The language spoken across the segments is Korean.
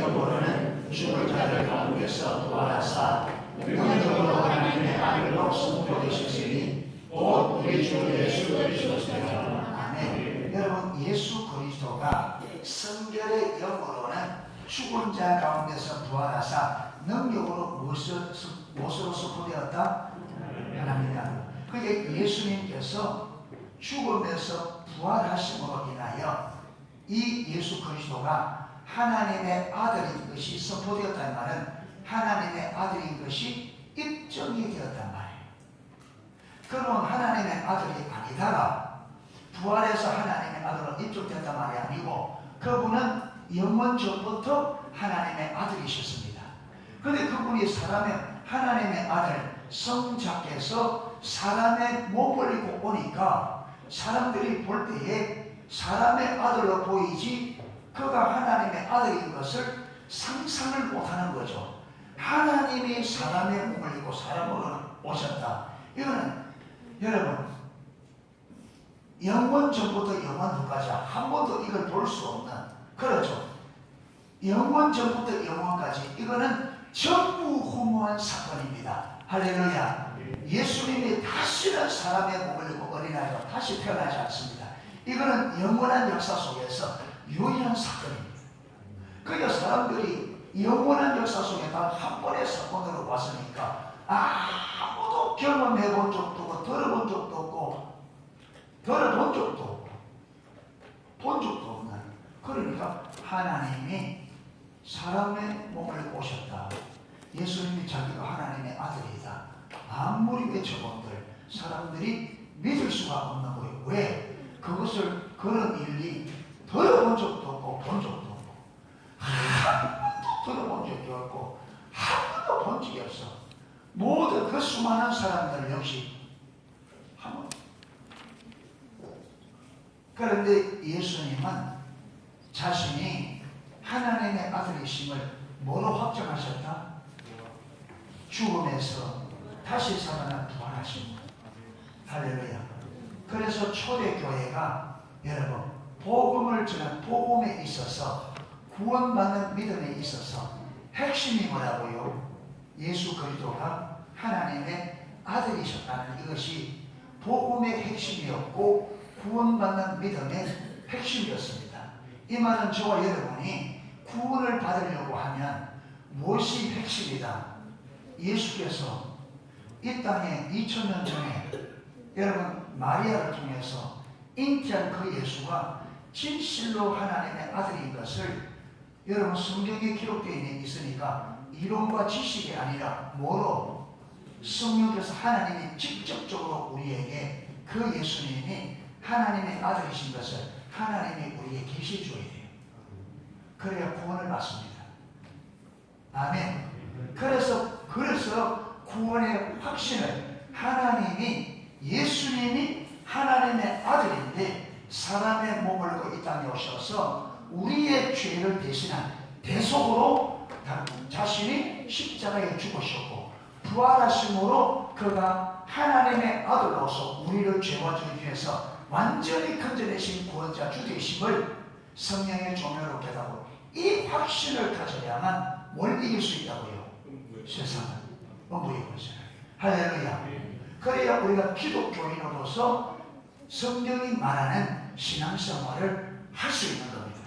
영으로는 죽은 자들 가운데서 부활하사 영적으로 하나님의 아들로 선포되시니 곧 우리 주 예수 그리스도시라. 아멘. 여러분, 예수 그리스도가 성결의 영으로는 죽은 자 가운데서 부활하사 능력으로 무엇으로 선포되었다? 하나님이다. 그게 예수님께서 죽음에서 부활하심으로 인하여 이 예수 그리스도가 하나님의 아들인 것이 선포되었다는 말은 하나님의 아들인 것이 입증이 되었단 말이에요. 그러면 하나님의 아들이 아니다가 부활해서 하나님의 아들로 입증됐단 말이 아니고 그분은 영원 전부터 하나님의 아들이셨습니다. 그런데 그분이 하나님의 아들 성자께서 사람의 몸을 입고 오니까 사람들이 볼 때에 사람의 아들로 보이지 그가 하나님의 아들인 것을 상상을 못하는 거죠. 하나님이 사람의 몸을 입고 사람으로 오셨다. 이거는 여러분 영원 전부터 영원 후까지 한 번도 이걸 볼 수 없는, 그렇죠? 영원 전부터 영원까지 이거는 전부 허무한 사건입니다. 할렐루야. 예수님이 다시는 사람의 몸을 입고 어린아이로 다시 태어나지 않습니다. 이거는 영원한 역사 속에서 유일한 사건입니다. 그러니까 사람들이 영원한 역사 속에 단 한 번의 사건으로 왔으니까 아무도 경험해본 적도 없고 들어본 적도 없고 들어본 적도 없고 본 적도 없는, 그러니까 하나님이 사람의 몸을 오셨다. 예수님이 자기가 하나님의 아들이다. 아무리 외쳐본들 사람들이 믿을 수가 없는 거예요. 왜? 그것을 그런 일이 들어본 적도 없고 본 적도 없고 한 번도 들어본 적이 없고 한 번도 본 적이 없어. 모든 그 수많은 사람들 역시 한 번. 그런데 예수님은 자신이 하나님의 아들이심을 뭐로 확정하셨다? 죽음에서 다시 살아난 부활하신 것. 할렐루야. 그래서 초대교회가 여러분 복음을 전한 복음에 있어서 구원받는 믿음에 있어서 핵심이 뭐라고요? 예수 그리스도가 하나님의 아들이셨다는 이것이 복음의 핵심이었고 구원받는 믿음의 핵심이었습니다. 이 말은 저와 여러분이 구원을 받으려고 하면 무엇이 핵심이다? 예수께서 이 땅에 2000년 전에 여러분 마리아를 통해서 잉태한 그 예수가 진실로 하나님의 아들인 것을 여러분 성경에 기록되어 있으니까 이론과 지식이 아니라 뭐로? 성령께서 하나님이 직접적으로 우리에게 그 예수님이 하나님의 아들이신 것을 하나님이 우리에게 계시해 줘야 돼요. 그래야 구원을 받습니다. 아멘. 그래서 구원의 확신을 하나님이 예수님이 하나님의 아들인데 사람의 몸을 입고 이 땅에 오셔서 우리의 죄를 대신한 대속으로 자신이 십자가에 죽으셨고 부활하심으로 그가 하나님의 아들로서 우리를 죄와 죄 중에서 완전히 건져내신 구원자 주 되심을 성령의 조명으로 깨닫고 이 확신을 가져야만 뭘 이길 수 있다고요? 세상을 이길 것이다. 할렐루야. 그래야 우리가 기독교인으로서 성경이 말하는 신앙생활을 할 수 있는 겁니다.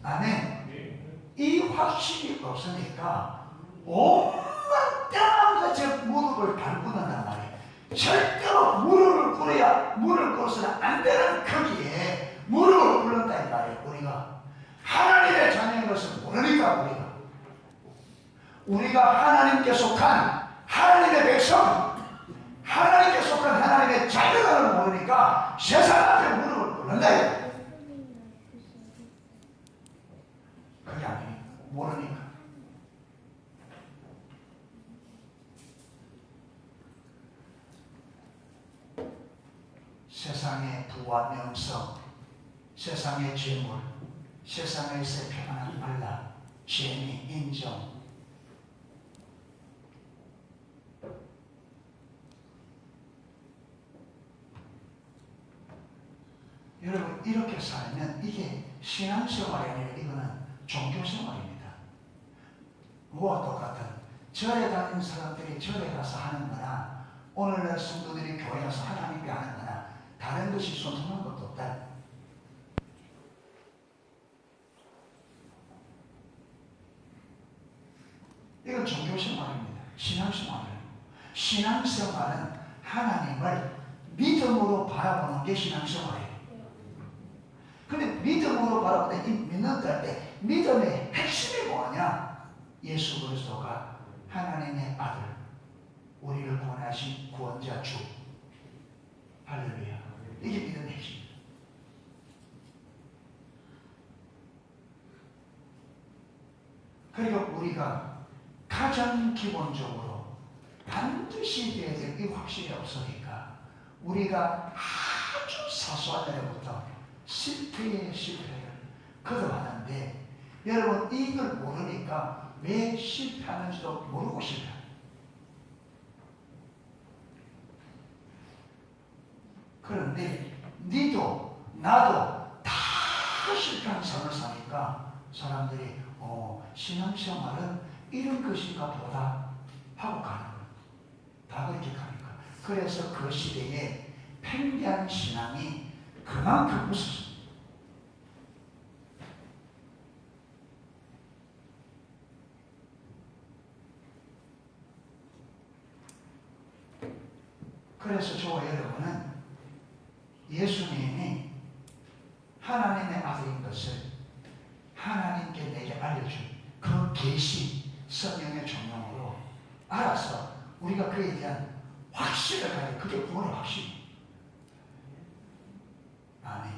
아멘. 이 확신이 없으니까 온갖 때만 같이 무릎을 밟고난단 말이에요. 절대로 무릎을 꿇어서는 안 되는 거기에 무릎을 꿇는다 이 말이에요. 우리가 하나님의 자녀인 것을 모르니까 우리가 하나님께 속한 하나님의 백성, 하나님께 속한 하나님의 자녀를 모르니까 세상 앞에 무릎을 꿇는다. 그게 아니에요. 모르니까. 세상의 부와 명성, 세상의 재물, 세상에서 평안한 말라, 재미, 인정, 여러분 이렇게 살면 이게 신앙생활이 아니라 이거는 종교생활입니다. 뭐와 똑같은 절에 다니는 사람들이 절에 가서 하는 거나 오늘날 성도들이 교회 가서 하나님께 하는 거나 다른 것이 소통한 것도 없다. 이건 종교생활입니다. 신앙생활이에요. 신앙생활은 하나님을 믿음으로 바라보는 게 신앙생활이에요. 근데 믿음으로 바라보는 이 믿는다 할 때 믿음의 핵심이 뭐냐? 예수 그리스도가 하나님의 아들, 우리를 구원하신 구원자 주. 할렐루야. 이게 믿음의 핵심입니다. 그러니까 우리가 가장 기본적으로 반드시 돼야 될 이 확신이 없으니까 우리가 아주 사소한 일부터 실패의 실패를 거듭하는데 여러분 이걸 모르니까 왜 실패하는지도 모르고 실패합니다. 그런데 니도 나도 다 실패한 삶을 사니까 사람들이 신앙생활은 이런 것인가 보다 하고 가는 거예요. 다 그렇게 가니까. 그래서 그 시대에 팽배한 신앙이 그만큼 무섭습니다. 그래서 저와 여러분은 예수님이 하나님의 아들인 것을 하나님께 내게 알려준 그 계시 성령의 종용으로 알아서 우리가 그에 대한 확신을 가지고 그게 구원의 확신. 아멘.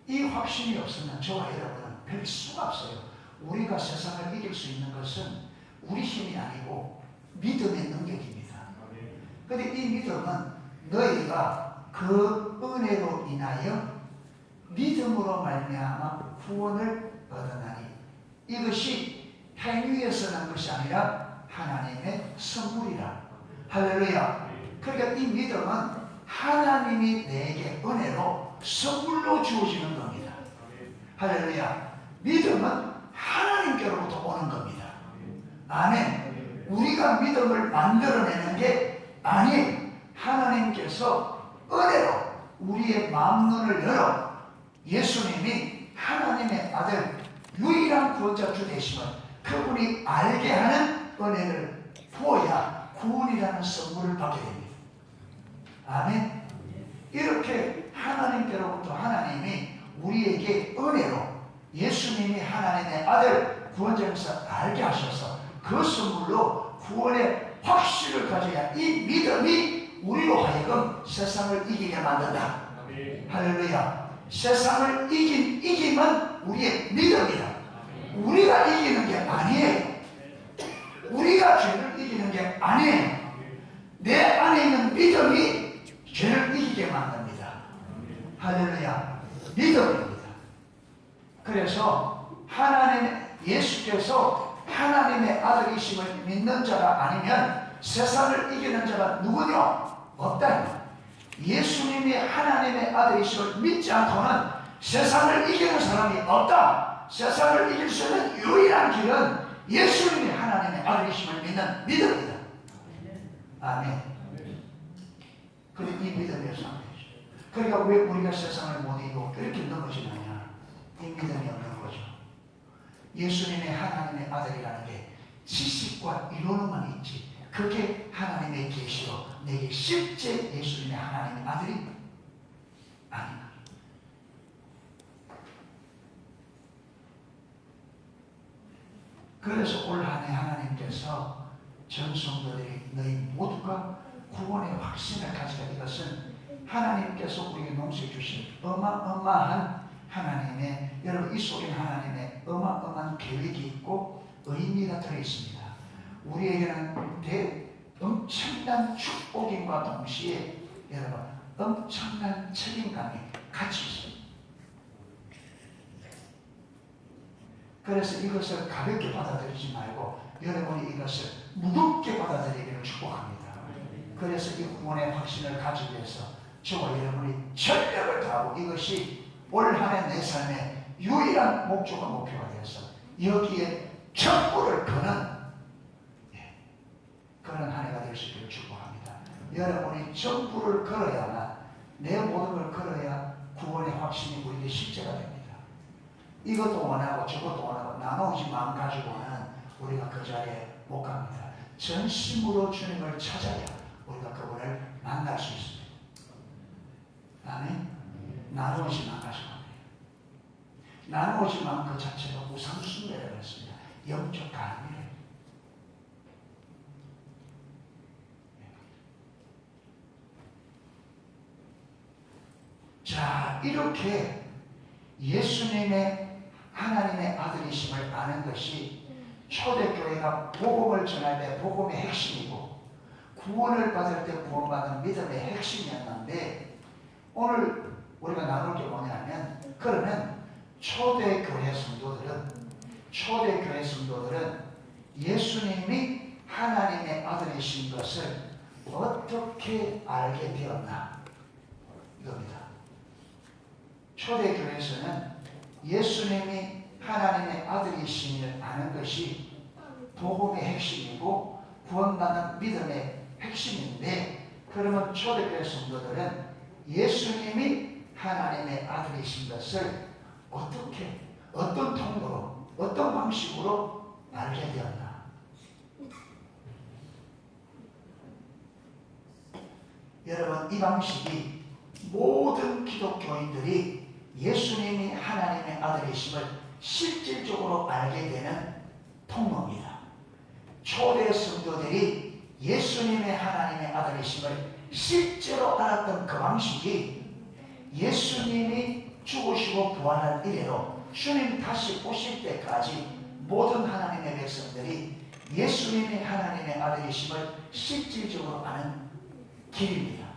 이 확신이 없으면 저와 여러분은 별 수가 없어요. 우리가 세상을 이길 수 있는 것은 우리 힘이 아니고 믿음의 능력입니다. 그런데 이 믿음은 너희가 그 은혜로 인하여 믿음으로 말미암아 구원을 얻으나니 이것이 행위에서 난 것이 아니라 하나님의 선물이라. 할렐루야. 그러니까 이 믿음은 하나님이 내게 은혜로 선물로 주어지는 겁니다. 할렐루야. 믿음은 하나님께로부터 오는 겁니다. 아멘. 우리가 믿음을 만들어내는 게 아니에요. 하나님께서 은혜로 우리의 마음눈을 열어 예수님이 하나님의 아들 유일한 구원자 주 되심을 그분이 알게 하는 은혜를 부어야 구원이라는 선물을 받게 됩니다. 아멘. 이렇게 하나님께로부터 하나님이 우리에게 은혜로 예수님이 하나님의 아들 구원자로서 알게 하셔서 그 선물로 구원의 확신을 가져야 이 믿음이 우리로 하여금 세상을 이기게 만든다. 할렐루야. 세상을 이김은 우리의 믿음이다. 우리가 이기는 게 아니에요. 우리가 죄를 이기는 게 아니에요. 내 안에 있는 믿음이 죄를 이기게 만듭니다. 할렐루야. 믿음입니다. 그래서 예수께서 하나님의 아들이심을 믿는 자가 아니면 세상을 이기는 자가 누구냐? 없다. 예수님이 하나님의 아들이심을 믿지 않고는 세상을 이기는 사람이 없다. 세상을 이길 수 있는 유일한 길은 예수님이 하나님의 아들이심을 믿는 믿음이다. 아멘. 그런데 이 믿음이 없어요. 그러니까 왜 우리가 세상을 못 이기고 이렇게 넘어지느냐? 이 믿음이 없는 거죠. 예수님의 하나님의 아들이라는 게 지식과 이론만 있지 그게 하나님의 계시로 내게 실제 예수님의 하나님의 아들이 아닌가. 그래서 올 한 해 하나님께서 전성도들이 너희 모두가 구원의 확신을 가지라. 이것은 하나님께서 우리에게 농수해 주신 어마어마한 하나님의, 여러분 이 속에는 하나님의 어마어마한 계획이 있고 의미가 들어있습니다. 우리에게는 엄청난 축복임과 동시에 여러분 엄청난 책임감이 같이 있습니다. 그래서 이것을 가볍게 받아들이지 말고 여러분이 이것을 무겁게 받아들이기를 축복합니다. 그래서 이 구원의 확신을 가지기 위해서 저와 여러분이 전력을 다하고 이것이 올 한 해 내 삶의 유일한 목적과 목표가 되어서 여기에 촛불을 거는 그런 한 해가 될 수 있기를 축복합니다. 여러분이 촛불을 걸어야만, 내 모든 걸 걸어야 구원의 확신이 우리에게 실제가 됩니다. 이것도 원하고 저것도 원하고 나누지 마음 가지고는 우리가 그 자리에 못 갑니다. 전심으로 주님을 찾아야 우리가 그분을 만날 수 있습니다. 아멘. 나누지만 가지고 나누지만 그 자체가 우상숭배라고 했습니다. 영적 간음이래요. 자, 이렇게 예수님의 하나님의 아들이심을 아는 것이 초대교회가 복음을 전할 때 복음의 핵심이고 구원을 받을 때 구원받은 믿음의 핵심이었는데, 오늘 우리가 나눌 게 뭐냐면, 그러면 초대교회 성도들은 예수님이 하나님의 아들이신 것을 어떻게 알게 되었나, 이겁니다. 초대교회에서는 예수님이 하나님의 아들이심을 아는 것이 복음의 핵심이고 구원받는 믿음의 핵심인데, 그러면 초대교회 성도들은 예수님이 하나님의 아들이신 것을 어떻게, 어떤 통로로, 어떤 방식으로 알게 되었나? 여러분, 이 방식이 모든 기독교인들이 예수님이 하나님의 아들이심을 실질적으로 알게 되는 통로입니다. 초대 성도들이 예수님의 하나님의 아들이심을 실제로 알았던 그 방식이 예수님이 죽으시고 부활한 이래로 주님 다시 오실 때까지 모든 하나님의 백성들이 예수님이 하나님의 아들이심을 실질적으로 아는 길입니다.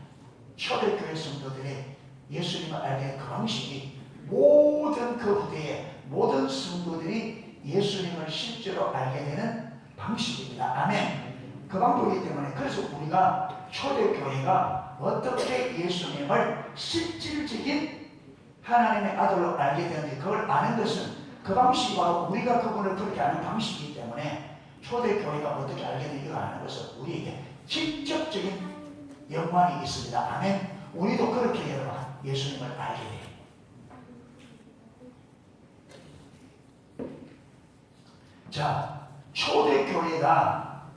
초대교회 성도들의 예수님을 알게 된 그 방식이 모든 그 후대의 모든 성도들이 예수님을 실제로 알게 되는 방식입니다. 아멘. 그 방법이기 때문에, 그래서 우리가 초대교회가 어떻게 예수님을 실질적인 하나님의 아들로 알게 되는지, 그걸 아는 것은 그 방식이 바로 우리가 그분을 그렇게 아는 방식이기 때문에, 초대교회가 어떻게 알게 되는지 아는 것은 우리에게 직접적인 영광이 있습니다. 아멘. 우리도 그렇게 여러분 예수님을 알게 돼요. 자, 초대교회가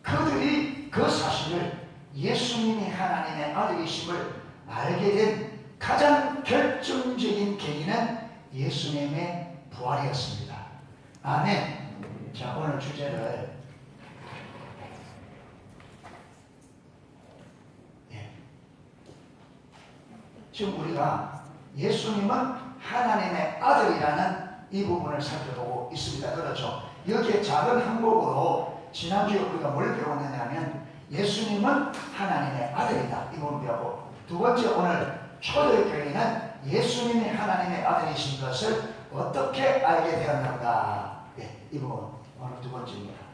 그들이 그 사실을, 예수님이 하나님의 아들이심을 알게 된 가장 결정적인 계기는 예수님의 부활이었습니다. 아멘. 자, 오늘 주제를 지금 우리가 예수님은 하나님의 아들이라는 이 부분을 살펴보고 있습니다. 그렇죠? 여기에 작은 항목으로 지난주에 우리가 뭘 배웠느냐면, 예수님은 하나님의 아들이다, 이 부분 배우고, 두 번째, 오늘 초대교회는 예수님이 하나님의 아들이신 것을 어떻게 알게 되었는가, 이 부분 오늘 두 번째입니다.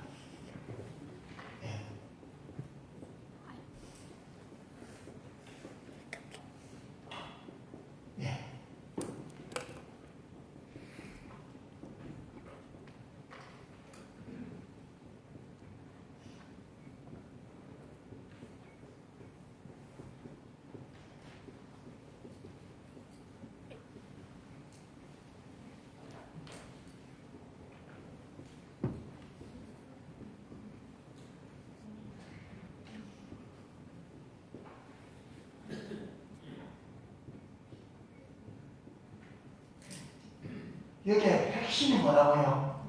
여기에 핵심이 뭐라고요?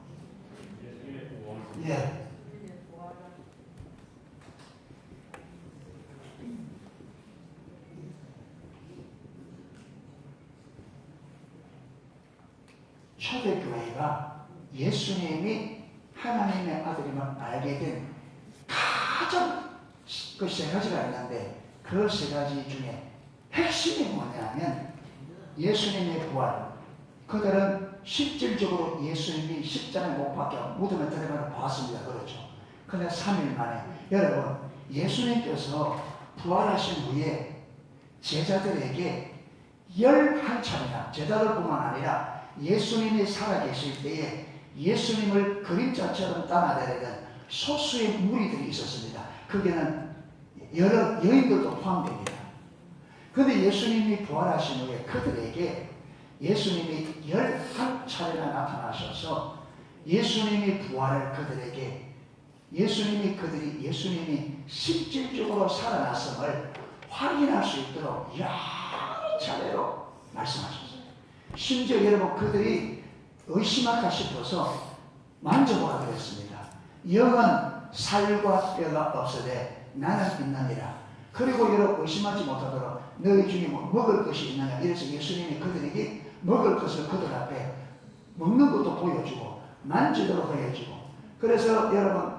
예. 초대교회가 예수님이 하나님의 아들임을 알게 된 가장 그 세 가지가 있는데, 그 세 가지 중에 핵심이 뭐냐면 예수님의 부활. 그들은 실질적으로 예수님이 십자가에 못 박혀 무덤에 들어가서 보았습니다. 그렇죠? 그런데 3일 만에, 여러분, 예수님께서 부활하신 후에 제자들에게 11차례나, 제자들뿐만 아니라 예수님이 살아계실 때에 예수님을 그림자처럼 따라다니던 소수의 무리들이 있었습니다. 거기에는 여러 여인들도 포함됩니다. 그런데 예수님이 부활하신 후에 그들에게 예수님이 11차례나 나타나셔서 예수님이 부활을 그들에게 예수님이 실질적으로 살아났음을 확인할 수 있도록 여러 차례로 말씀하셨어요. 심지어 여러분 그들이 의심할까 싶어서 만져보라 그랬습니다. 영은 살과 뼈가 없으되 나는 있느니라. 그리고 여러분 의심하지 못하도록 너희 중에 뭐 먹을 것이 있느냐. 이래서 예수님이 그들에게 먹을 것을 그들 앞에 먹는 것도 보여주고 만지도록 보여주고. 그래서 여러분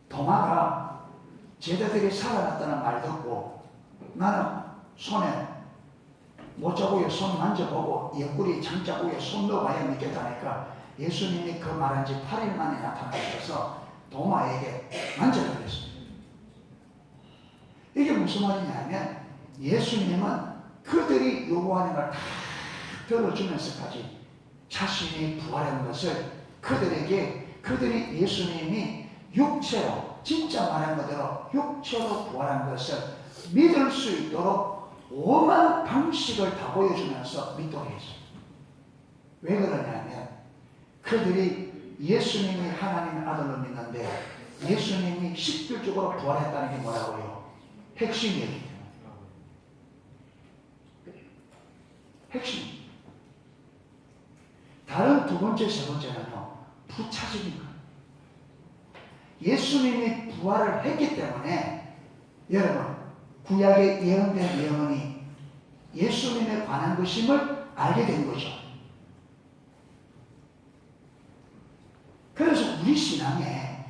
도마가 제자들이 살아났다는 말 듣고 나는 손에 못자국에 손 만져보고 옆구리 장자국에 손 넣어봐야 믿겠다니까 예수님이 그 말한 지 8일 만에 나타나셔서 도마에게 만져라 그랬습니다. 이게 무슨 말이냐면 예수님은 그들이 요구하는 걸 다 들어주면서까지 자신이 부활한 것을 그들이 예수님이 육체로 진짜 말한 그대로 육체로 부활한 것을 믿을 수 있도록 오만 방식을 다 보여주면서 믿도록 했어요. 왜 그러냐면 그들이 예수님이 하나님의 아들로 믿는데 예수님이 실질적으로 부활했다는 게 뭐라고요? 핵심이에요. 핵심. 다른 두 번째, 세 번째는요, 부차적인 거예요. 예수님이 부활을 했기 때문에 여러분 구약에 예언된 예언이 예수님에 관한 것임을 알게 된 거죠. 그래서 우리 신앙에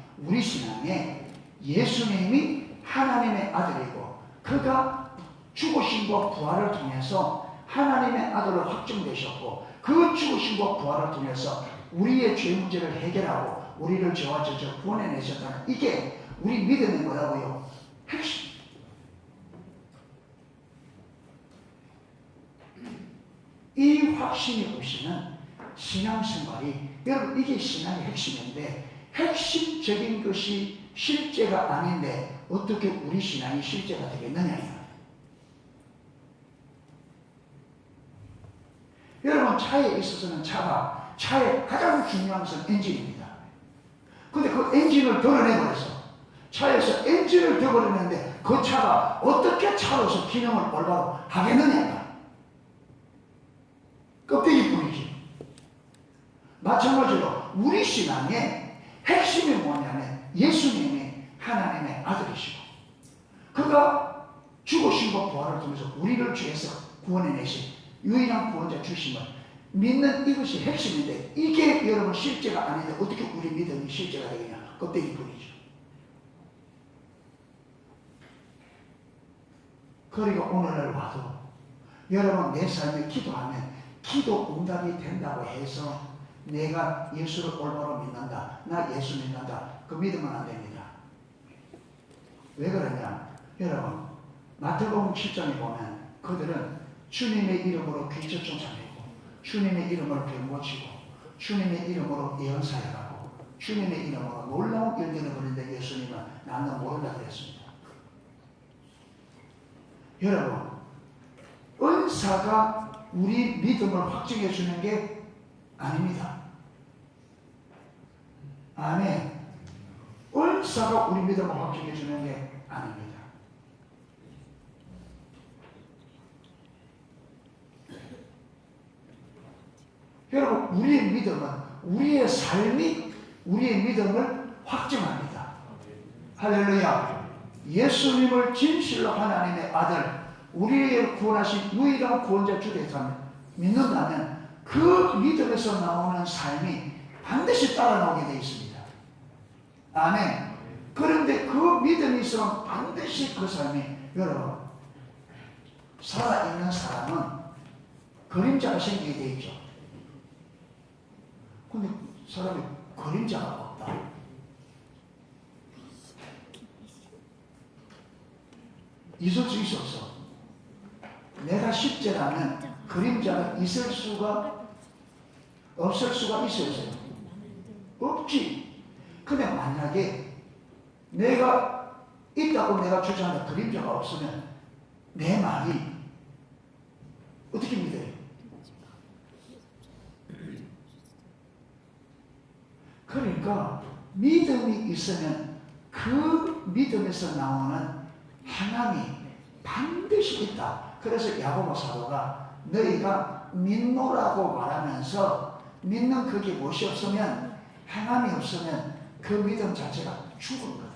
예수님이 하나님의 아들이고 그가 죽으심과 부활을 통해서 하나님의 아들로 확정되셨고 그 죽으심과 부활을 통해서 우리의 죄 문제를 해결하고 우리를 죄와 저주 구원해내셨다는 이게 우리 믿음의 뭐라고요? 핵심. 이 확신이 없이는 신앙생활이 여러분 이게 신앙의 핵심인데 핵심적인 것이 실제가 아닌데 어떻게 우리 신앙이 실제가 되겠느냐. 여러분 차에 있어서는 차의 가장 중요한 것은 엔진입니다. 근데 그 엔진을 덜어내버려서 차에서 엔진을 덜어내는데 그 차가 어떻게 차로서 기능을 올바로 하겠느냐. 껍데기뿐이지. 마찬가지로 우리 신앙의 핵심이 뭐냐면 예수님이 하나님의 아들이시고 그가 죽으심과 부활을 통해서 우리를 죄에서 구원해내신 유일한 구원자 주심을 믿는 이것이 핵심인데 이게 여러분 실제가 아닌데 어떻게 우리 믿음이 실제가 되겠냐. 껍데기뿐이죠. 그리고 오늘날 와도 여러분 내 삶에 기도하면 기도 응답이 된다고 해서 내가 예수를 올바로 믿는다. 나 예수 믿는다. 그 믿으면 안 됩니다. 왜 그러냐. 여러분 마태복음 7장에 보면 그들은 주님의 이름으로 귀처 쫓아내고 주님의 이름으로 병 고치고 주님의 이름으로 예언 사역하고 주님의 이름으로 놀라운 일들을 벌이는데 예수님은 나는 모른다 그랬습니다. 여러분 은사가 우리 믿음을 확증해 주는 게 아닙니다. 아멘. 은사가 우리 믿음을 확증해 주는 게 아닙니다. 여러분 우리의 믿음은 우리의 삶이 우리의 믿음을 확증합니다. 할렐루야. 예수님을 진실로 하나님의 아들 우리를 구원하신 유일한 구원자 주 대상 믿는다면 그 믿음에서 나오는 삶이 반드시 따라 나오게 되어 있습니다. 아멘. 그런데 그 믿음이 있으면 반드시 그 삶이 여러분 살아있는 사람은 그림자가 생기게 되어 있죠. 근데 사람이 그림자가 없다. 있을 수 있었어. 내가 십자가는 그림자가 있을 수가 없을 수가 있어요. 없지. 근데 만약에 내가 있다고 내가 주장하는 그림자가 없으면 내 말이 어떻게 믿어요? 그러니까 믿음이 있으면 그 믿음에서 나오는 하나님이 반드시 있다. 그래서 야고보 사도가 너희가 믿노라고 말하면서 믿는 그게 무엇이 없으면, 행함이 없으면 그 믿음 자체가 죽은 거다.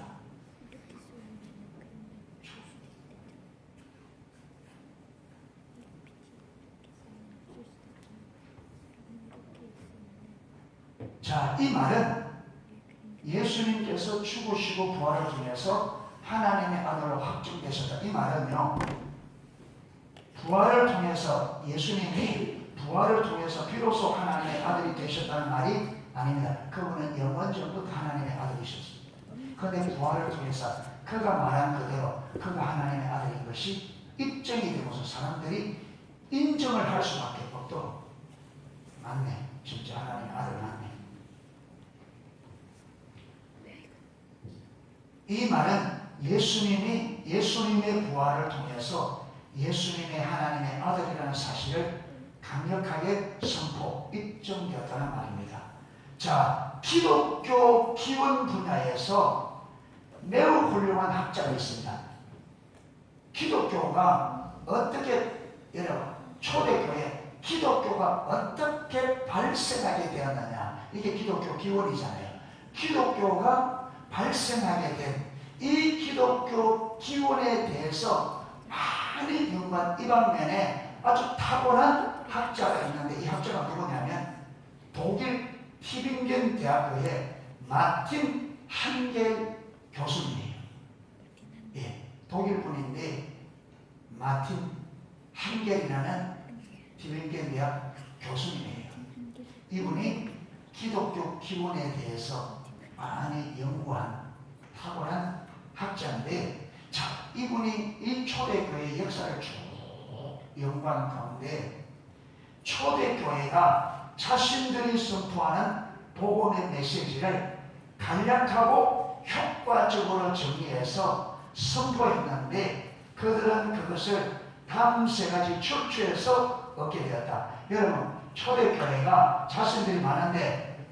자, 이 말은 예수님께서 죽으시고 부활을 통해서 하나님의 아들로 확증되셨다. 이 말은요, 부활을 통해서, 예수님이 부활을 통해서 비로소 하나님의 아들이 되셨다는 말이 아닙니다. 그분은 영원전부터 하나님의 아들이셨습니다. 그런데 부활을 통해서 그가 말한 그대로 그가 하나님의 아들인 것이 입증이 되면서 사람들이 인정을 할 수밖에 없도록, 맞네, 진짜 하나님의 아들 맞네. 이 말은 예수님의 부활을 통해서 예수님의 하나님의 아들이라는 사실을 강력하게 선포, 입증되었다는 말입니다. 자, 기독교 기원 분야에서 매우 훌륭한 학자가 있습니다. 기독교가 어떻게, 여러분, 초대교회 기독교가 어떻게 발생하게 되었느냐, 이게 기독교 기원이잖아요. 기독교가 발생하게 된 이 기독교 기원에 대해서 많이 연구한 이 방면에 아주 탁월한 학자가 있는데, 이 학자가 누구냐면 독일 티빙겐 대학교의 마틴 한겔 교수님이에요. 예, 독일 분인데 마틴 한겔이라는 티빙겐 대학 교수님이에요. 이분이 기독교 기원에 대해서 많이 연구한 탁월한 학자인데, 자, 이분이 이 초대교회의 역사를 쭉 연구한 가운데 초대교회가 자신들이 선포하는 복음의 메시지를 간략하고 효과적으로 정리해서 선포했는데, 그들은 그것을 다음 세 가지 출처에서 얻게 되었다. 여러분, 초대교회가 자신들이 많은데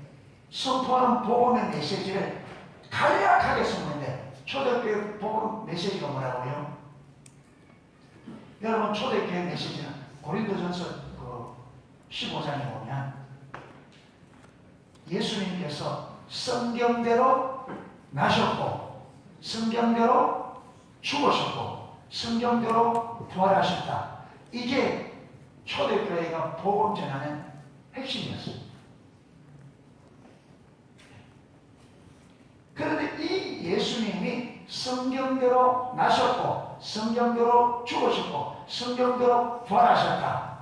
선포하는 복음의 메시지를 간략하게 선포했는데, 초대교회 복음 메시지가 뭐라고요? 여러분, 초대교회 메시지는 고린도전서 15장에 보면 예수님께서 성경대로 나셨고 성경대로 죽으셨고 성경대로 부활하셨다. 이게 초대교회가 복음 전하는 핵심이었습니다. 그런데 이 예수님이 성경대로 나셨고 성경대로 죽으셨고 성경대로 부활하셨다.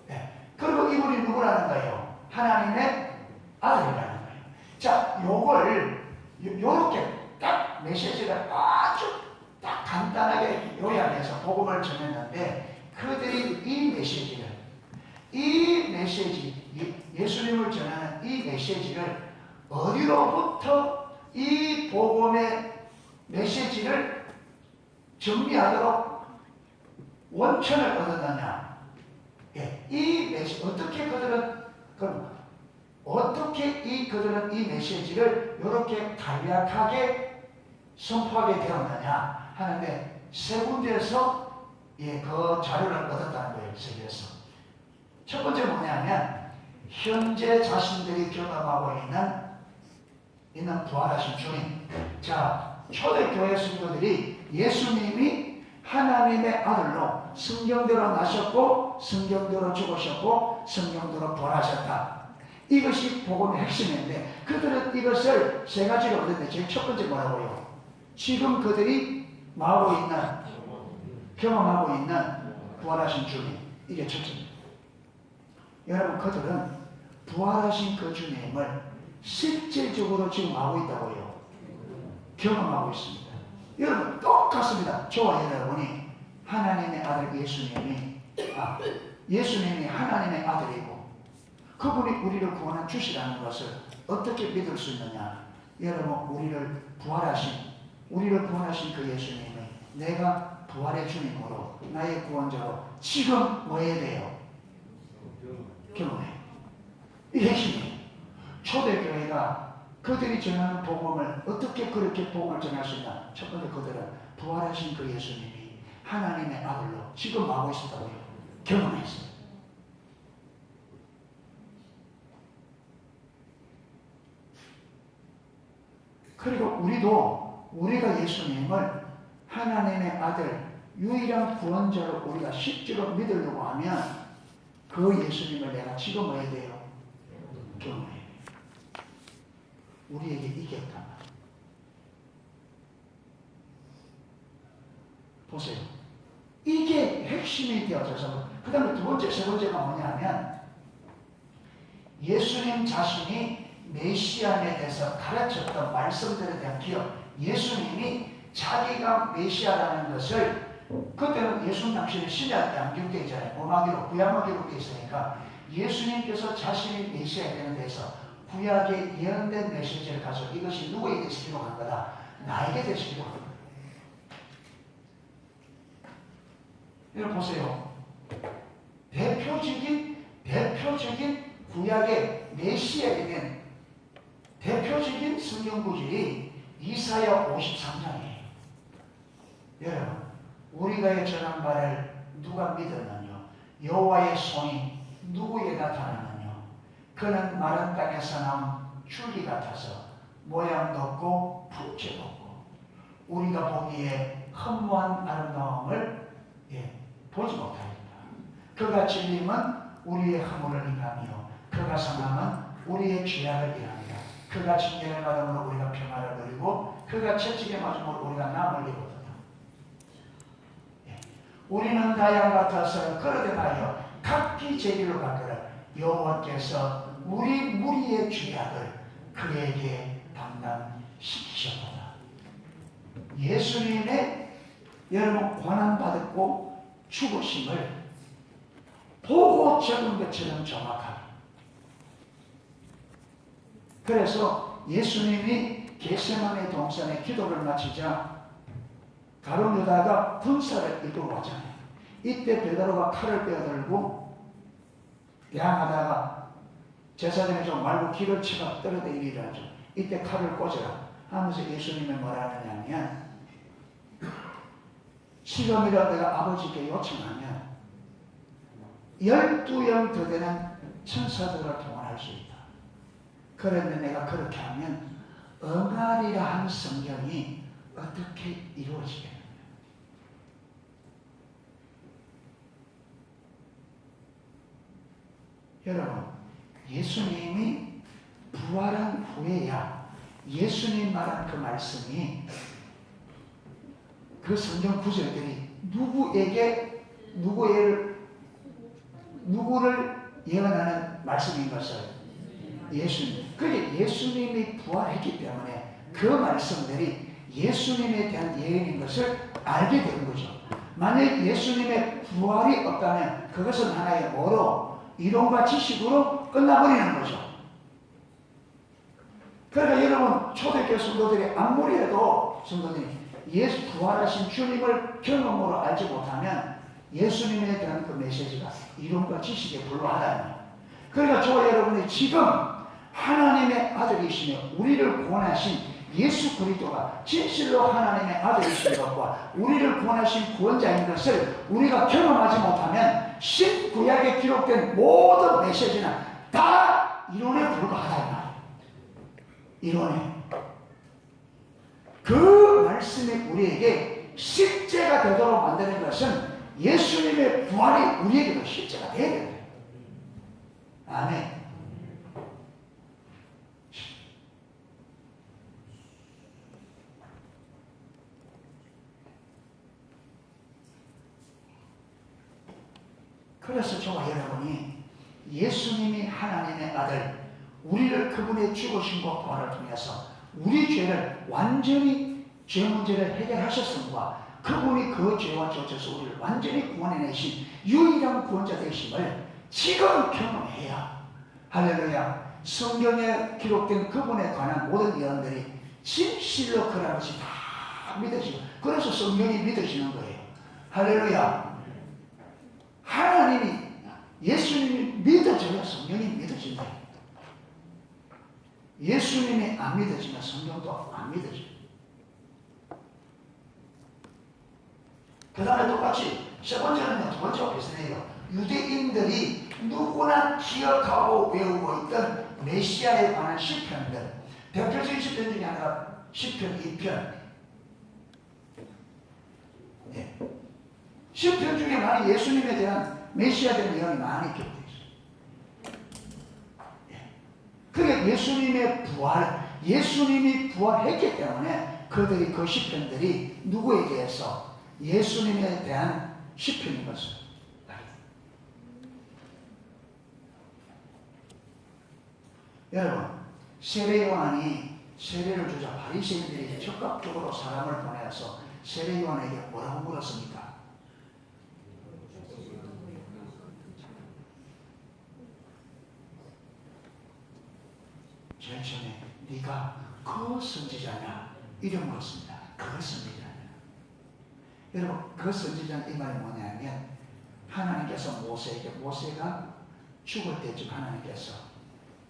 네. 그리고 이분이 누구라는 거예요? 하나님의 아들이라는 거예요. 자, 요렇게 딱 메시지를 아주 딱 간단하게 요약해서 복음을 전했는데, 그들이 이 메시지, 예수님을 전하는 이 메시지를 어디로부터 이 복음의 메시지를 정리하도록 원천을 얻었느냐? 예, 이 메시지 어떻게 그들은 그들은 이 메시지를 이렇게 간략하게 선포하게 되었느냐 하는데, 세 군데에서 그 자료를 얻었다는 거예요. 세계에서. 첫 번째 뭐냐면, 현재 자신들이 경험하고 있는 부활하신 주님. 자, 초대교회 성도들이 예수님이 하나님의 아들로 성경대로 나셨고 성경대로 죽으셨고 성경대로 부활하셨다. 이것이 복음의 핵심인데, 그들은 이것을 세 가지로 얻었는데, 제일 첫 번째 뭐라고요? 지금 그들이 경험하고 있는 부활하신 주님. 이게 첫째입니다. 여러분, 그들은 부활하신 그 주님을 실질적으로 지금 하고 있다고요. 경험하고 있습니다. 여러분, 똑같습니다. 저와 여러분이 하나님의 아들 예수님이 하나님의 아들이고 그분이 우리를 구원한 주시라는 것을 어떻게 믿을 수 있느냐? 여러분, 우리를 구원하신 그 예수님이 내가 부활의 주님으로 나의 구원자로 지금 뭐 해야 돼요? 경험해. 이게 핵심이에요. 초대교회가 그들이 전하는 복음을 어떻게 그렇게 복음을 전할 수 있나? 첫 번째, 그들은 부활하신 그 예수님이 하나님의 아들로 지금 하고 있었다고요. 경험했어요. 그리고 우리가 예수님을 하나님의 아들, 유일한 구원자로 우리가 실제로 믿으려고 하면 그 예수님을 내가 지금 해야 돼요. 경험해야 돼요. 우리에게 이겼단 말이에요. 보세요. 이게 핵심이 되어져서, 그 다음에 두 번째, 세 번째가 뭐냐면 예수님 자신이 메시아에 대해서 가르쳤던 말씀들에 대한 기억. 예수님이 자기가 메시아라는 것을, 그때는 예수님 당시에 신약 양육되어 있잖아요. 오마기로, 구약으로 기록되어 있으니까 예수님께서 자신이 메시아에 대한 데서 구약에 예언된 메시지를 가서 이것이 누구에게 대해서 기록한 거다? 나에게 대해서 기록한 거다. 여러분 보세요. 대표적인 구약의 메시아에 대한 대표적인 성경 구절이 이사야 53장이에요. 여러분, 우리가 전한 바를 누가 믿었느냐? 여호와의 손이 누구에게 나타났느냐? 그는 마른 땅에서 나온 줄기 같아서 모양도 없고 품질 없고 우리가 보기에 허무한 아름다움을 보지 못하였다. 그가 찔림은 우리의 허물을 인하며 그가 상함은 우리의 죄악을 인합니다. 그가 징계를 받음으로 우리가 평화를 누리고 그가 채찍에 맞음으로 우리가 남을 입었다. 우리는 다양 같아서 끌어대나여 각기 제 길로 가거라. 여호와께서 우리 무리의 죄악을 그에게 담당시키셨다. 예수님의 여러분 고난받았고 죽으심을 보고 적은 것처럼 정확하게. 그래서 예수님이 겟세마네 동산에 기도를 마치자 가룟 유다가 군사를 이끌고 왔잖아요. 이때 베드로가 칼을 빼어들고 대항하다가 제사장이 좀 말고 길을 치고 떨어뜨리기를 하죠. 이때 칼을 꽂으라 하면서 예수님이 뭐라 하느냐면 지금이라도 내가 아버지께 요청하면 12영 더 되는 천사들을 동원할 수 있다. 그런데 내가 그렇게 하면 응하리라 한 성경이 어떻게 이루어지겠느냐. 여러분, 예수님이 부활한 후에야 예수님 말한 그 말씀이 그 성경 구절들이 누구를 예언하는 말씀인 것을 예수님. 그게 예수님이 부활했기 때문에 그 말씀들이 예수님에 대한 예언인 것을 알게 된 거죠. 만약 예수님의 부활이 없다면 그것은 하나의 뭐로 이론과 지식으로 끝나버리는 거죠. 그러니까 여러분 초대교회 성도들이 아무리 해도 성도들이 예수 부활하신 주님을 경험으로 알지 못하면 예수님에 대한 그 메시지가 이론과 지식에 불과하다는. 그러니까 저와 여러분이 지금 하나님의 아들이시며 우리를 구원하신 예수 그리스도가 진실로 하나님의 아들이신 것과 우리를 구원하신 구원자인 것을 우리가 경험하지 못하면 신구약에 기록된 모든 메시지는 다 이론에 불과하다 이 말이에요. 이론에. 그 말씀이 우리에게 실제가 되도록 만드는 것은 예수님의 부활이 우리에게도 실제가 되어야 돼요. 아멘. 그래서 저와 여러분이 예수님이 하나님의 아들, 우리를 그분의 죽으심과 부활을 통해서 우리 죄를 완전히 죄 문제를 해결하셨음과 그분이 그 죄와 젖어서 우리를 완전히 구원해내신 유일한 구원자 되심을 지금 경험해야 할렐루야. 성경에 기록된 그분에 관한 모든 예언들이 진실로 그런 것이 다 믿어지고, 그래서 성경이 믿어지는 거예요. 할렐루야. 하나님이, 예수님이 믿어져야 성경이 믿어진다. 예수님이 안 믿어지면 성경도 안 믿어져요. 그 다음에 똑같이 세 번째는요, 두 번째와 비슷해요. 유대인들이 누구나 기억하고 외우고 있던 메시아에 관한 시편들, 대표적인 시편 중에 하나가 시편 2편. 네. 시편 중에 많이 예수님에 대한 메시아에 대한 내용이 많이 기록되어 있어요. 네. 그게 예수님의 부활, 예수님이 부활했기 때문에 그들이 그 시편들이 누구에 대해서 예수님에 대한 시편인 것을. 여러분, 세례 요한이 세례를 주자 바리새인들이 적극적으로 사람을 보내서 세례 요한에게 뭐라고 물었습니까? 제일 처음에 네가 그 선지자냐? 이름 물었습니다. 그 선지자냐? 여러분, 그 선지자는 이 말이 뭐냐면, 하나님께서 모세에게, 모세가 죽을 때쯤 하나님께서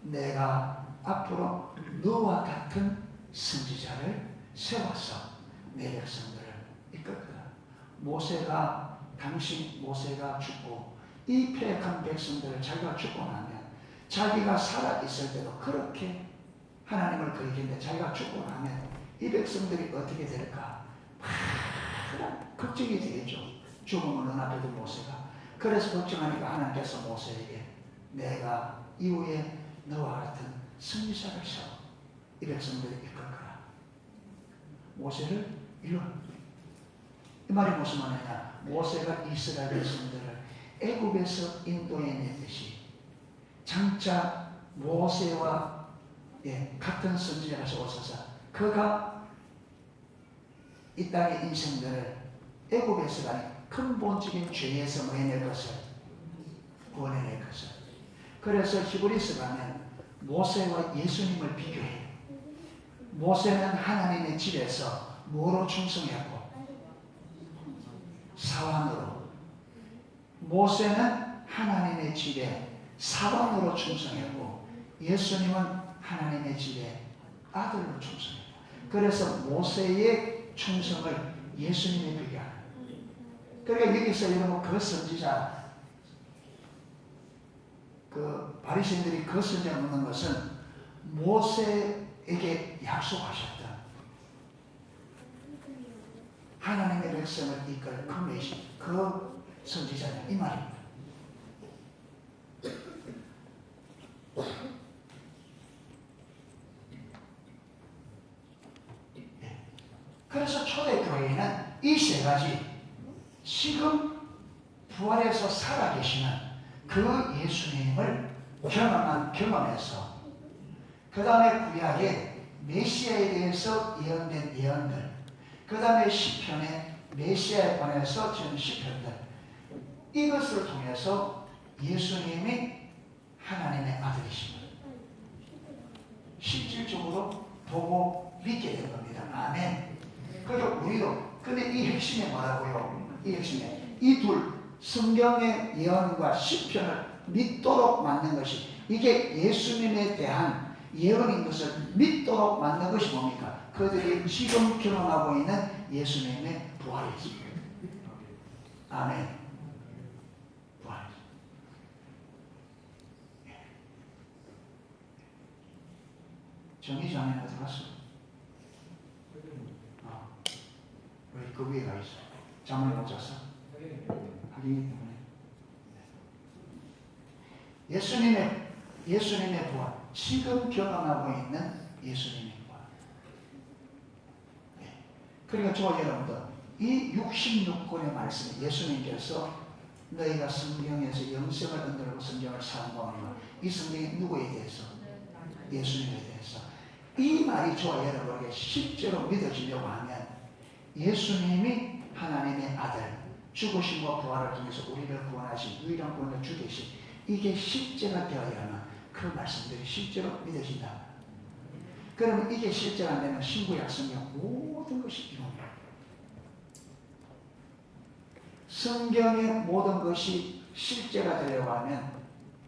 내가 앞으로 너와 같은 선지자를 세워서 내 백성들을 이끌 거다. 모세가 죽고 이 패역한 백성들을 자기가 죽고 나면 자기가 살아있을 때도 그렇게 하나님을 그리겠는데, 자기가 죽고 나면 이 백성들이 어떻게 될까? 걱정이 되겠죠. 죽음을 눈앞에 둔 모세가. 그래서 걱정하니까 하나님께서 모세에게 내가 이후에 너와 같은 선지자를 세워 이 백성들을 이끌 거라. 모세를 이루어. 이 말이 무슨 말이냐? 모세가 이스라엘 백성들을 애굽에서 인도해 냈듯이 장차 모세와 같은 선지자가 세워서 그가 이 땅의 인생들을 애굽에서 아닌 근본적인 죄에서 구해낼 것을, 구원해낼 것을. 그래서 히브리서 가면 모세와 예수님을 비교해요. 모세는 하나님의 집에서 뭐로 충성했고? 사환으로. 모세는 하나님의 집에 사환으로 충성했고, 예수님은 하나님의 집에 아들로 충성했다. 그래서 모세의 충성을 예수님에 비교하는. 그러니까 여기서 여러분 그 선지자, 그 바리새인들이 그 선지자 묻는 것은 모세에게 약속하셨던 하나님의 백성을 이끌 그 메시, 그 선지자냐 이 말입니다. 그래서 초대교회는 이 세 가지, 지금 부활해서 살아계시는 그 예수님을 경험해서, 그 다음에 구약의 메시아에 대해서 예언된 예언들, 그 다음에 시편에 메시아에 관해서 지은 시편들, 이것을 통해서 예수님이 하나님의 아들이심을 실질적으로 보고 믿게 된 겁니다. 아멘. 그리고 우리도, 근데 이 핵심이 뭐라고요? 이 핵심에 이 둘, 성경의 예언과 시편을 믿도록 만든 것이, 이게 예수님에 대한 예언인 것을 믿도록 만든 것이 뭡니까? 그들이 지금 경험하고 있는 예수님의 부활이었습니다. 아멘. 부활. 정의자매는 어디 갔어? 왜 그 위에 가 있어? 잠을 못 잤어? 하기 때문에. 예수님의 부활, 지금 경험하고 있는 예수님의 부활. 그러니까 저와 여러분들, 이 66권의 말씀, 예수님께서 너희가 성경에서 영생을 얻으려고 성경을 사용하는 이 성경이 누구에 대해서? 예수님에 대해서. 이 말이 저와 여러분에게 실제로 믿어지려고 하면 예수님이 하나님의 아들, 죽으심과 부활을 통해서 우리를 구원하신 유일한 구원을 주되신, 이게 실제가 되어야만 그 말씀들이 실제로 믿어진다. 그러면 이게 실제가 안 되면 신구약 성경 모든 것이 비겁니다. 성경의 모든 것이 실제가 되려고 하면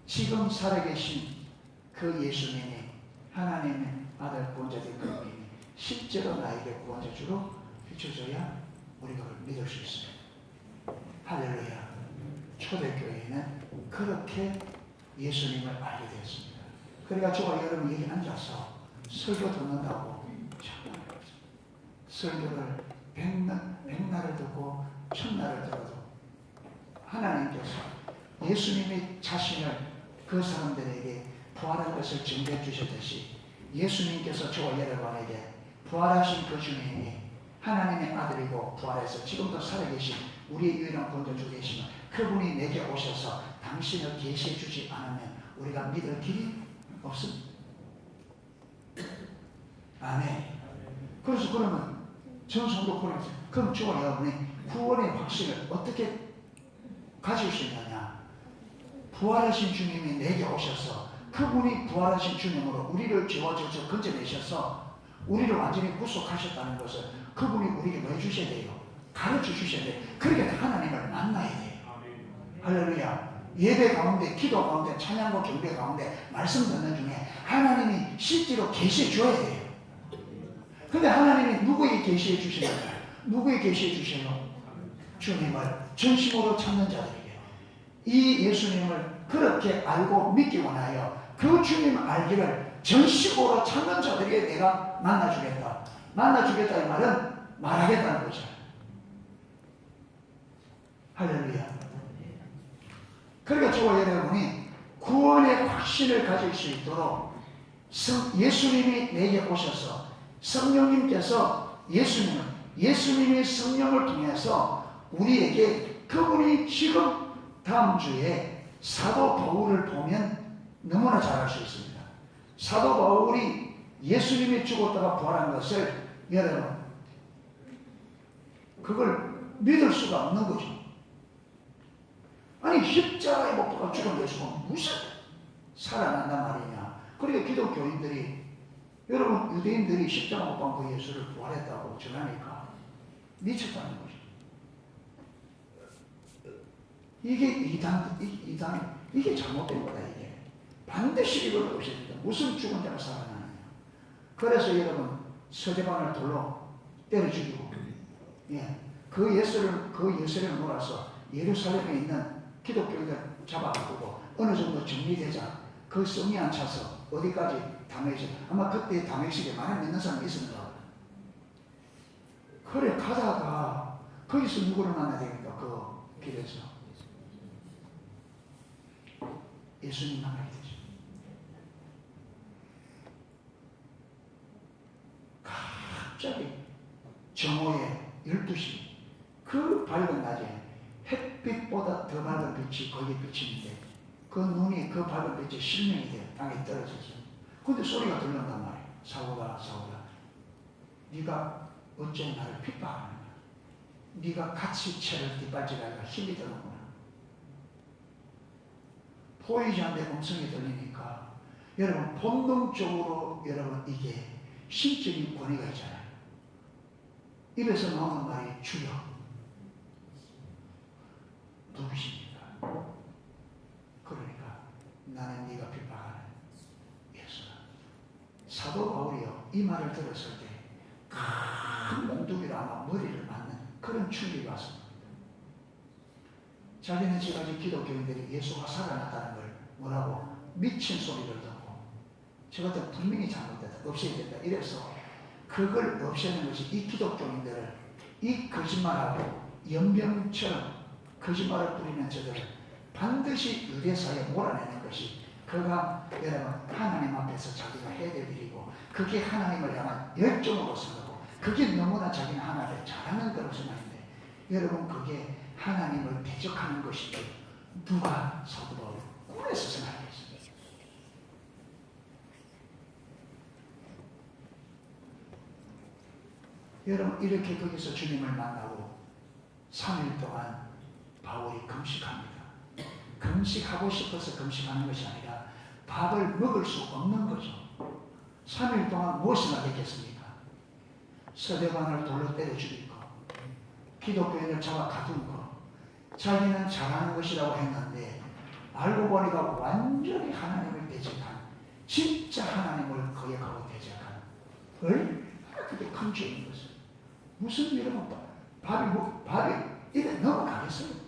지금 살아계신 그 예수님이 하나님의 아들 구원자된 그 분이 실제로 나에게 구원자주로 비춰져야 우리가 그걸 믿을 수 있습니다. 할렐루야. 초대교회는 그렇게 예수님을 알게 되었습니다. 그러니까 저와 여러분 여기 앉아서 설교 듣는다고 설교를 백날을 듣고 천날을 들어도 하나님께서 예수님이 자신을 그 사람들에게 부활한 것을 증거해 주셨듯이 예수님께서 저와 여러분에게 부활하신 그 주님이 하나님의 아들이고 부활해서 지금도 살아계신 우리의 유일한 구원자 계시면 그분이 내게 오셔서 당신을 계시해 주지 않으면 우리가 믿을 길이 없습니다. 아멘. 그래서 그러면 전성도 그러면서 그럼 저와 여러분이 구원의 확신을 어떻게 가질 수 있느냐? 부활하신 주님이 내게 오셔서 그분이 부활하신 주님으로 우리를 죄와 저주에서 건져내셔서 우리를 완전히 구속하셨다는 것을 그분이 우리에게 뭐 해주셔야 돼요? 가르쳐 주셔야 돼요. 그러니까 하나님을 만나야 돼요. 할렐루야. 예배 가운데, 기도 가운데, 찬양과 경배 가운데 말씀 듣는 중에 하나님이 실제로 계시해 줘야 돼요. 근데 하나님이 누구에게 계시해 주시나요? 누구에게 계시해 주세요? 주님을 전심으로 찾는 자들에게. 이 예수님을 그렇게 알고 믿기 원하여 그 주님 알기를 전심으로 찾는 자들에게 내가 만나주겠다. 만나주겠다 이 말은 말하겠다는 거죠. 할렐루야. 그러니까 저와 여러분이 구원의 확신을 가질 수 있도록 예수님이 내게 오셔서 성령님께서 예수님의 성령을 통해서 우리에게 그분이 지금 다음 주에 사도 바울을 보면 너무나 잘 알 수 있습니다. 사도 바울이 예수님이 죽었다가 부활한 것을 여러분 그걸 믿을 수가 없는 거죠. 아니 십자가에 못 박아 죽어내시고 무슨 살아난단 말이냐. 그러니까 기독교인들이 여러분 유대인들이 십자가 못 박은 그 예수를 부활했다고 전하니까 미쳤다는 거죠. 이게 이단 이게 잘못된 거다. 이게 반드시 이걸 없애야 된다. 무슨 죽은 자가 살아나느냐. 그래서 여러분 서대반을 돌로 때려 죽이고 그 예수를 몰아서 예루살렘에 있는 기독교인들 잡아가고 어느 정도 정리되자 그 성이 안 차서 어디까지 다메섹 아마 그때 다메섹에 많이 믿는 사람이 있습니다. 그래 가다가 거기서 누구를 만나야 되니까 그 길에서 예수님 만나게 되죠. 갑자기 정오에 12시 그 밝은 낮에 햇빛보다 더 밝은 빛이 거기에 비치는데 그 눈이 그 밝은 빛에 실명이 돼 땅에 떨어졌어요. 근데 소리가 들린단 말이에요. 사오라 네가 어째 나를 핍박하느냐. 네가 같이 채를 뒷발질하기가 힘이 드는구나. 보이지 않는 음성이 들리니까 여러분 본능적으로 여러분 이게 신적인 권위가 있잖아요. 입에서 나오는 말이 주여 누구십니까? 그러니까 나는 네가 핍박하는 예수다. 사도 바울이요 이 말을 들었을 때 큰 몽둥이로 아마 머리를 맞는 그런 충격이 왔습니다. 자기는 지금까지 기독교인들이 예수가 살아났다는 걸 뭐라고 미친 소리를 듣고 저것들 분명히 잘못됐다 없애야 된다 이래서 그걸 없애는 것이 이 기독교인들을 이 거짓말하고 연병처럼 거짓말을 뿌리는 저들을 반드시 유대사에 몰아내는 것이 그가 여러분 하나님 앞에서 자기가 해야 될 일이고 그게 하나님을 향한 열정으로 생각하고 그게 너무나 자기는 하나님을 잘하는 거로 생각하는데 여러분 그게 하나님을 대적하는 것이지 누가 사도 바울을 꿈에서 생각하겠습니까? 여러분 이렇게 거기서 주님을 만나고 3일 동안 바울이 금식합니다. 금식하고 싶어서 금식하는 것이 아니라 밥을 먹을 수 없는 거죠. 3일 동안 무엇이나 했겠습니까? 서대관을 돌로 때려 죽이고 기독교인을 잡아 가둔 거, 자기는 잘하는 것이라고 했는데 알고 보니까 완전히 하나님을 대적한, 진짜 하나님을 거역하고 대적한 얼마나 그게 큰 죄인 것을. 무슨 일이면 밥이 이래 넘어가겠어요?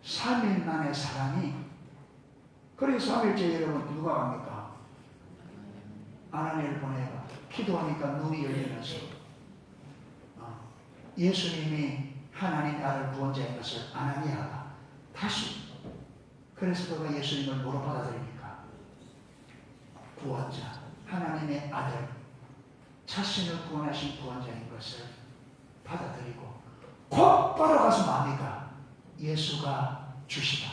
삼 일 만에 사람이, 그래서 3일째 여러분 누가 갑니까? 아나니아를 보내가 기도하니까 눈이 열리면서 예수님이 하나님 아들 구원자인 것을 아나니아가 다시, 그래서 그가 예수님을 뭐로 받아들입니까? 구원자, 하나님의 아들, 자신을 구원하신 구원자인 것을 받아들이고 곧바로 가서 뭡니까? 예수가 주시다.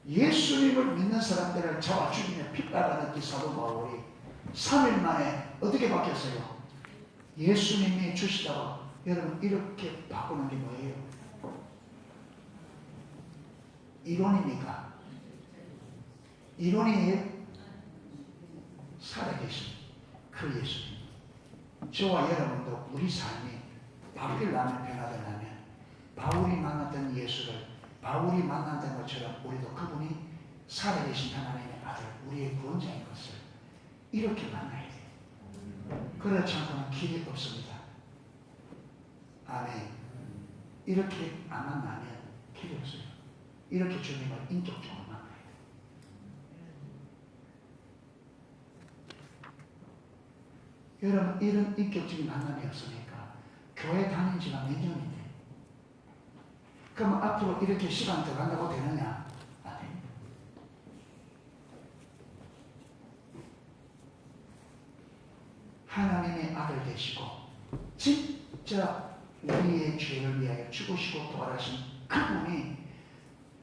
예수님을 믿는 사람들을 잡아 죽이며 핍박하는 이 사도 바울이 3일 만에 어떻게 바뀌었어요? 예수님이 주시다고. 여러분, 이렇게 바꾸는 게 뭐예요? 이론입니까? 이론이에요? 살아계신 그 예수님. 저와 여러분도 우리 삶이 바뀌려면, 변화되려면 바울이 만났던 예수를, 바울이 만났던 것처럼 우리도 그분이 살아계신 하나님의 아들, 우리의 구원자인 것을 이렇게 만나야 돼요. 그렇지 않고는 길이 없습니다. 아멘. 이렇게 안 만나면 길이 없어요. 이렇게 주님을 인격적으로 만나야 돼요. 여러분, 이런 인격적인 만남이 없으니까 교회 다닌 지가 몇 년인데, 그럼 앞으로 이렇게 시간 더 간다고 되느냐? 안 됩니다. 하나님의 아들 되시고 진짜 우리의 죄를 위하여 죽으시고 부활하신 그분이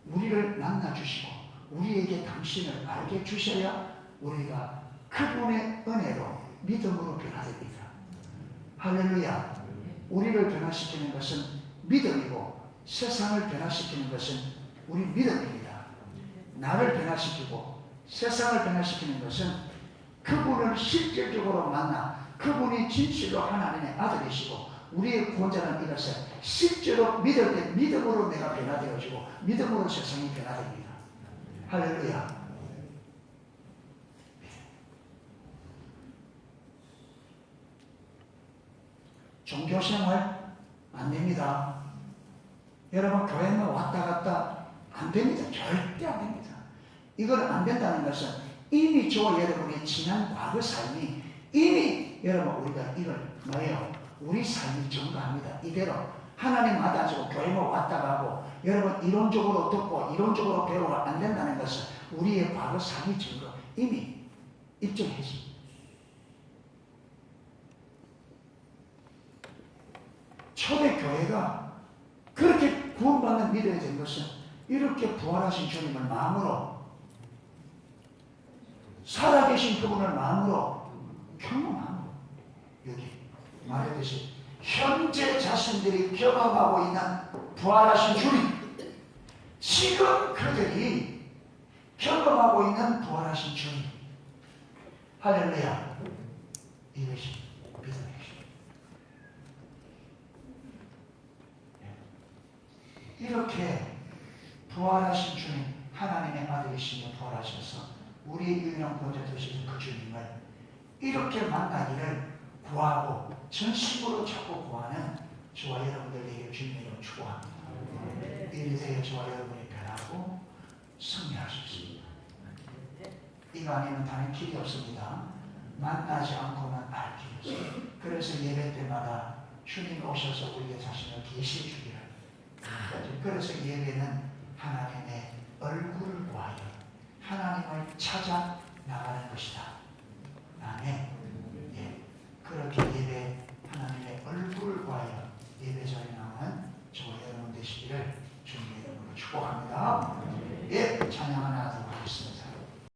우리를 만나주시고 우리에게 당신을 알게 주셔야 우리가 그분의 은혜로 믿음으로 변화됩니다. 할렐루야. 우리를 변화시키는 것은 믿음이고 세상을 변화시키는 것은 우리 믿음입니다. 나를 변화시키고 세상을 변화시키는 것은 그분을 실질적으로 만나, 그분이 진실로 하나님의 아들이시고 우리의 구원자는 이것을 실제로 믿을 때 믿음으로 내가 변화되어지고 믿음으로 세상이 변화됩니다. 할렐루야. 종교생활 안 됩니다. 여러분, 교회만 왔다 갔다 안 됩니다. 절대 안 됩니다. 이걸 안 된다는 것은 이미 저와 여러분의 지난 과거 삶이 이미 여러분 우리가 이걸 뭐예요? 우리 삶이 증거합니다. 이대로 하나님 마다하시고 교회만 왔다 가고 여러분 이론적으로 듣고 이론적으로 배우고 안 된다는 것은 우리의 과거 삶이 증거 이미 입증해지. 초대교회가 그렇게 구원받는 믿어야 된 것은 이렇게 부활하신 주님을 마음으로, 살아계신 그분을 마음으로 경험하고, 여기 말했듯이 현재 자신들이 경험하고 있는 부활하신 주님, 지금 그들이 경험하고 있는 부활하신 주님, 할렐루야. 이것이 믿음이죠. 이렇게 부활하신 주님, 하나님의 아들이시며 부활하셔서 우리의 유일한 구원자 되시는 그 주님을 이렇게 만나기를 구하고 전심으로 찾고 구하는 저와 여러분들에게 주님으로 축복합니다. 이리 되어 저와 여러분이 변하고 승리할 수 있습니다. 이거 아니면 다른 길이 없습니다. 만나지 않고는 알 길이 없습니다. 그래서 예배 때마다 주님 오셔서 우리의 자신을 계시해 주기를. 그래서 예배는 하나님의 얼굴을 구하여 하나님을 찾아 나가는 것이다.